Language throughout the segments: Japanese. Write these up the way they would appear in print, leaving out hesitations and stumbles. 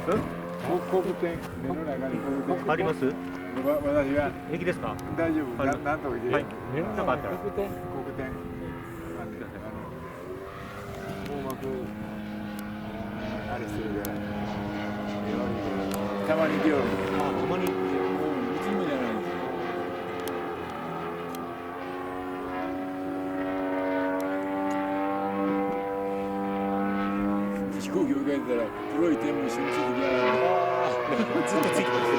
工具店、目の中に工具店あります？私が平気ですか？大丈夫、なんとか言って、はい。なんかあったら。工具店、網膜、あれするから、たまに行くよ。たまに。いつもじゃないですよ。飛行機を描いたら黒い点も一緒についてきやがる。ずっとついてます。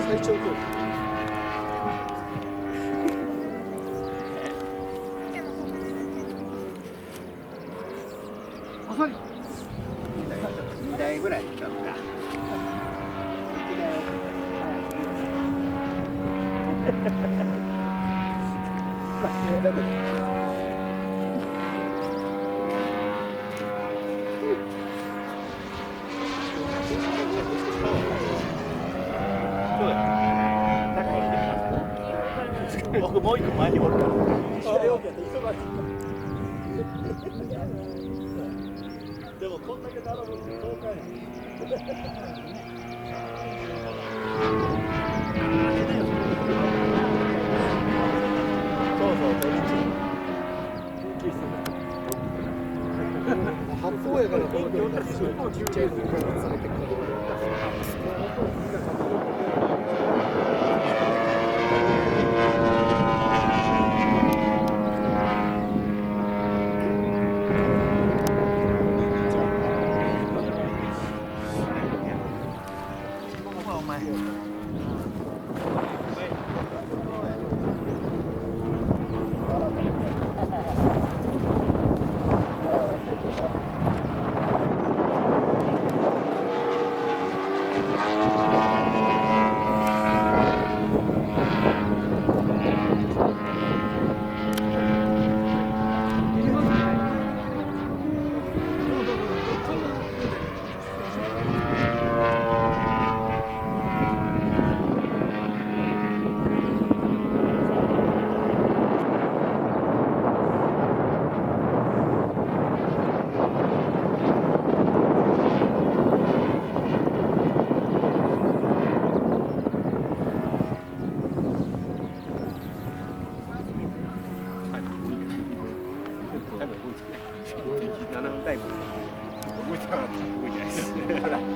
最長距離。2台ぐらい使うか。僕もう一個前におるから。でもこんだけ並ぶってそうかい。そうそう、土日。発砲やからこの距離だし、ちっちゃいのから下げてくる。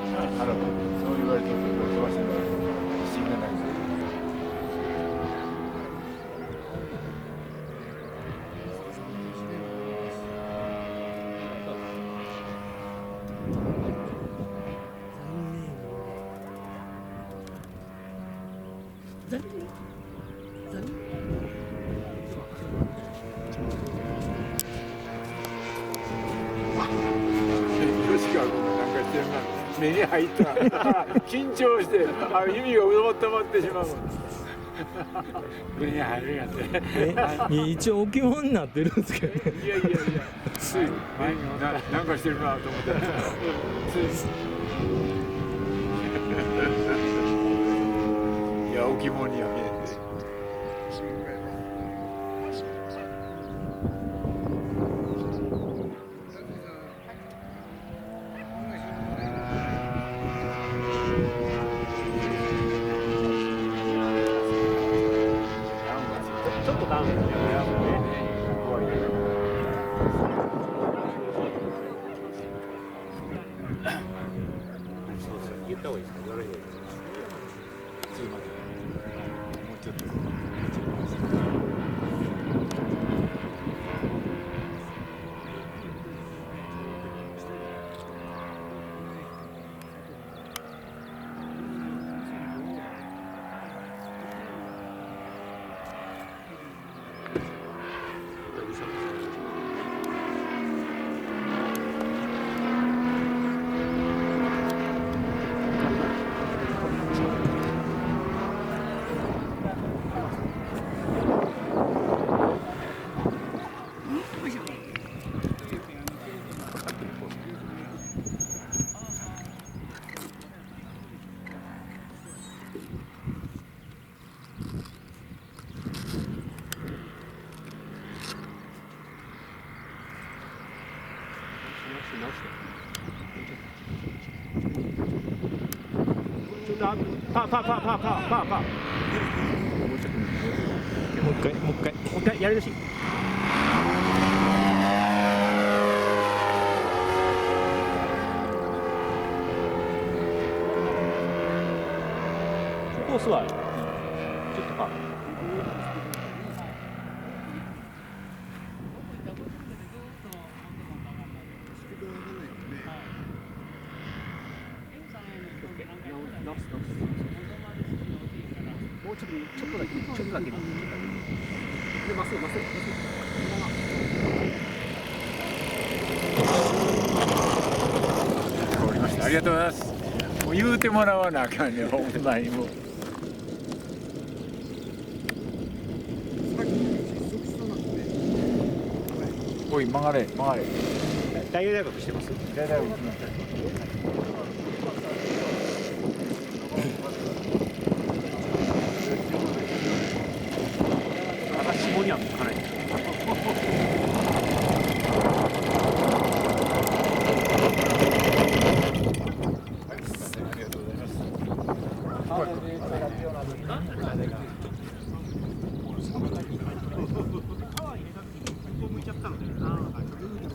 そう言われても飛ばしても自信がないです。目に入った緊張して耳がうどまってしまう。国に入るやつ。一応置物になってるんですけどね。いやいやいや、つい前になんかしてるなと思って。つい。いや、置物には見えて。ちょっとダウンですね。そうそう、言った方がいいですか、言われる方がいいですか。すいません。もうちょっと。ちょっとパー。もう一回。もう一回やり直し。ここ座る。ちょっとパー。直す。もうちょっとだけ。で、まっすぐ。わかりました。ありがとうございます。もう言うてもらわなあかんね、ほんまにもう。おい、曲がれ。大学してます。大学行きました。下には向かない。ありがとうございます。向いちゃったので。